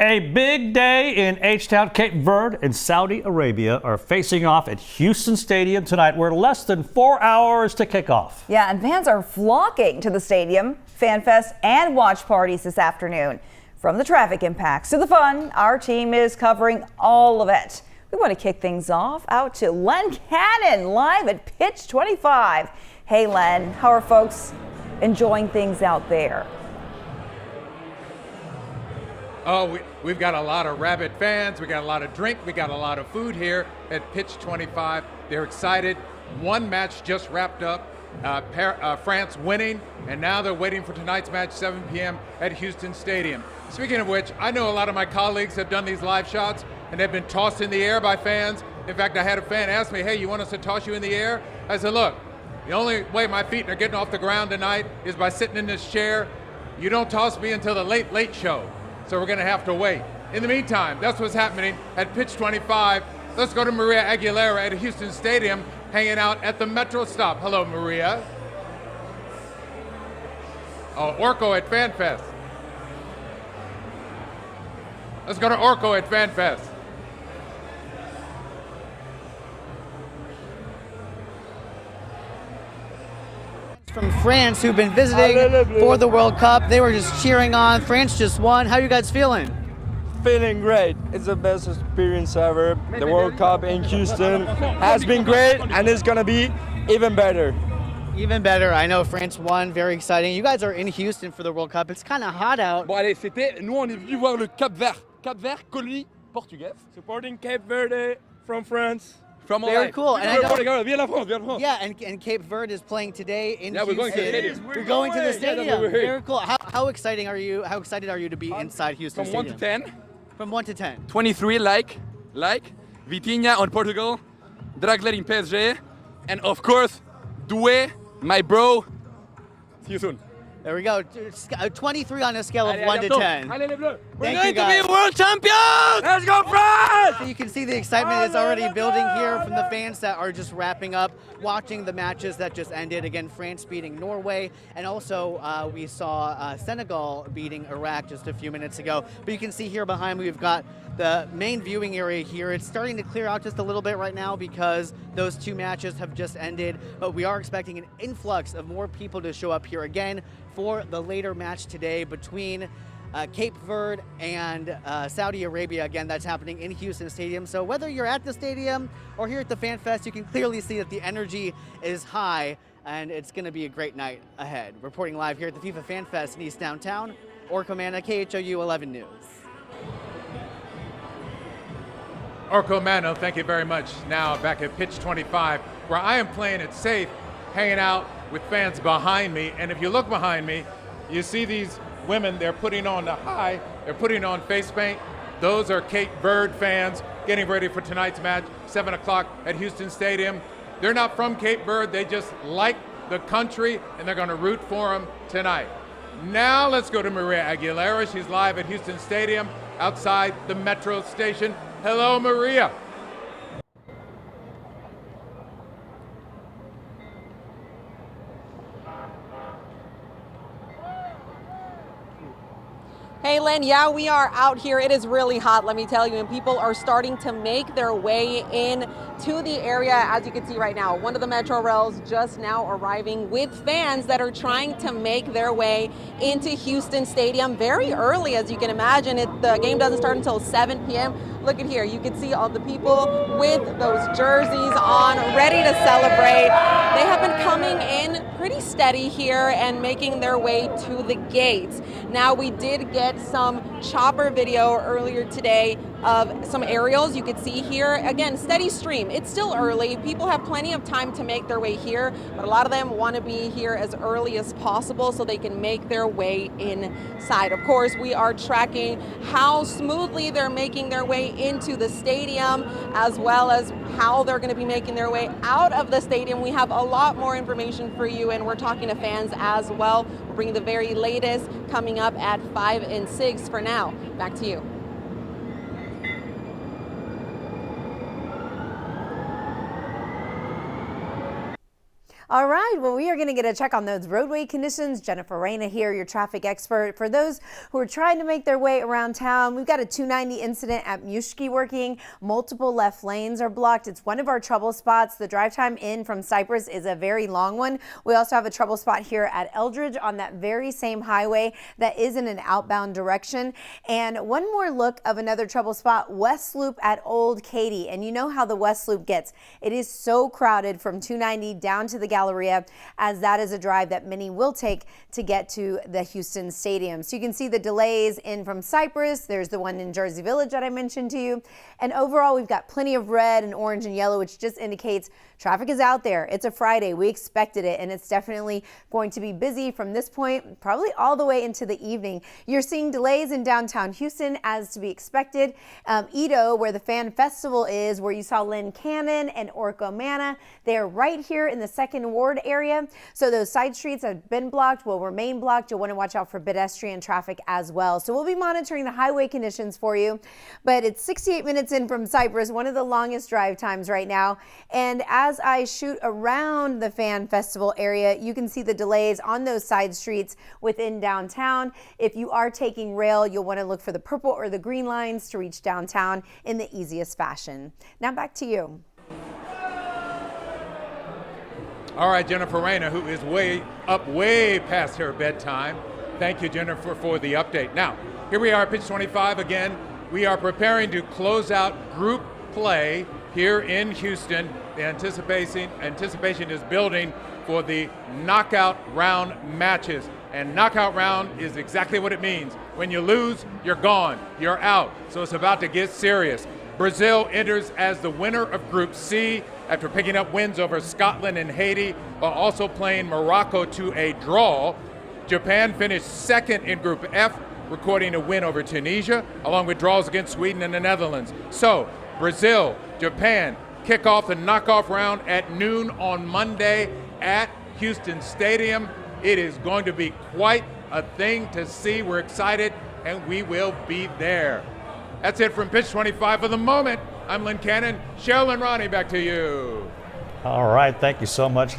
A big day in H-Town. Cape Verde and Saudi Arabia are facing off at Houston Stadium tonight. We're less than 4 hours to kick off. Yeah, and fans are flocking to the stadium, fan fest, and watch parties this afternoon. From the traffic impacts to the fun, our team is covering all of it. We want to kick things off out to Len Cannon live at Pitch 25. Hey, Len, how are folks enjoying things out there? Oh, we've got a lot of rabid fans. We got a lot of drink. We got a lot of food here at Pitch 25. They're excited. One match just wrapped up, France winning, and now they're waiting for tonight's match, 7 p.m. at Houston Stadium. Speaking of which, I know a lot of my colleagues have done these live shots, and they've been tossed in the air by fans. In fact, I had a fan ask me, hey, you want us to toss you in the air? I said, look, the only way my feet are getting off the ground tonight is by sitting in this chair. You don't toss me until the late show. So we're going to have to wait. In the meantime, that's what's happening at Pitch 25. Let's go to Maria Aguilera at Houston Stadium, hanging out at the Metro stop. Hello, Maria. Oh, Orko at FanFest. Let's go to Orko at FanFest. From France who've been visiting for the World Cup. They were just cheering on. France just won. How are you guys feeling? Feeling great. It's the best experience ever. The World Cup in Houston has been great and it's gonna be even better. Even better. I know France won. Very exciting. You guys are in Houston for the World Cup. It's kind of hot out. Bon allez, nous on est venu voir le Cap Vert. Cap Vert, colonie portugaise. Supporting Cape Verde from France. Very cool. And I know, Yeah, and Cape Verde is playing today in we're Houston. going to the stadium. We're going to the stadium. we're here. Very cool. How excited are you to be inside Houston From 1 Stadium? to 10. From 1 to 10. 23 like Vitinha on Portugal, Dragler in PSG, and of course, Doué, my bro. See you soon. There we go. 23 on a scale of 1 to 10. Allez les Bleus. We're going to be world champions! Let's go France! So you can see the excitement is already building here from the fans that are just wrapping up, watching the matches that just ended. Again, France beating Norway, and also we saw Senegal beating Iraq just a few minutes ago. But you can see here behind me, we've got the main viewing area here. It's starting to clear out just a little bit right now because those two matches have just ended, but we are expecting an influx of more people to show up here again for the later match today between Cape Verde and Saudi Arabia. Again, that's happening in Houston Stadium. So whether you're at the stadium or here at the Fan Fest, you can clearly see that the energy is high and it's going to be a great night ahead. Reporting live here at the FIFA Fan Fest in East Downtown, Orko Manna, KHOU 11 News. Orko Mano, thank you very much. Now back at Pitch 25, where I am playing it safe, hanging out with fans behind me. And if you look behind me, you see these women, they're putting on they're putting on face paint. Those are Cape Verde fans getting ready for tonight's match, 7 o'clock at Houston Stadium. They're not from Cape Verde, they just like the country and they're gonna root for them tonight. Now let's go to Maria Aguilera. She's live at Houston Stadium outside the Metro station. Hello, Maria. Hey Lynn, yeah, we are out here. It is really hot, let me tell you, and people are starting to make their way in to the area, as you can see right now. One of the Metro rails just now arriving with fans that are trying to make their way into Houston Stadium very early, as you can imagine. The game doesn't start until 7 p.m. Look at here, you can see all the people with those jerseys on, ready to celebrate. They have been coming in pretty steady here and making their way to the gates. Now, we did get some chopper video earlier today of some aerials you could see here. Again, steady stream. It's still early. People have plenty of time to make their way here, but a lot of them want to be here as early as possible so they can make their way inside. Of course, we are tracking how smoothly they're making their way into the stadium, as well as how they're going to be making their way out of the stadium. We have a lot more information for you, and we're talking to fans as well. We're bringing the very latest coming up at 5 and 6 for now. Back to you. All right, well, we are going to get a check on those roadway conditions. Jennifer Reyna here, your traffic expert. For those who are trying to make their way around town, we've got a 290 incident at Mushki working. Multiple left lanes are blocked. It's one of our trouble spots. The drive time in from Cypress is a very long one. We also have a trouble spot here at Eldridge on that very same highway that is in an outbound direction. And one more look of another trouble spot, West Loop at Old Katy. And you know how the West Loop gets. It is so crowded from 290 down to the Galleria, as that is a drive that many will take to get to the Houston Stadium. So you can see the delays in from Cypress. There's the one in Jersey Village that I mentioned to you. And overall, we've got plenty of red and orange and yellow, which just indicates traffic is out there. It's a Friday. We expected it, and it's definitely going to be busy from this point, probably all the way into the evening. You're seeing delays in downtown Houston, as to be expected. Edo, where the Fan Festival is, where you saw Lynn Cannon and Orko Manna, they're right here in the Second Ward area. So those side streets have been blocked, will remain blocked. You'll want to watch out for pedestrian traffic as well. So we'll be monitoring the highway conditions for you. But it's 68 minutes in from Cypress, one of the longest drive times right now. And as I shoot around the Fan Festival area, you can see the delays on those side streets within downtown. If you are taking rail, you'll want to look for the purple or the green lines to reach downtown in the easiest fashion. Now back to you. All right, Jennifer Reyna, who is way past her bedtime. Thank you, Jennifer, for the update. Now, here we are at Pitch 25 again. We are preparing to close out group play here in Houston. The anticipation is building for the knockout round matches. And knockout round is exactly what it means. When you lose, you're gone, you're out. So it's about to get serious. Brazil enters as the winner of Group C after picking up wins over Scotland and Haiti, while also playing Morocco to a draw. Japan finished second in Group F, recording a win over Tunisia, along with draws against Sweden and the Netherlands. So Brazil, Japan kick off the knockoff round at noon on Monday at Houston Stadium. It is going to be quite a thing to see. We're excited, and we will be there. That's it from Pitch 25 for the moment. I'm Lynn Cannon. Cheryl and Ronnie, back to you. All right, thank you so much.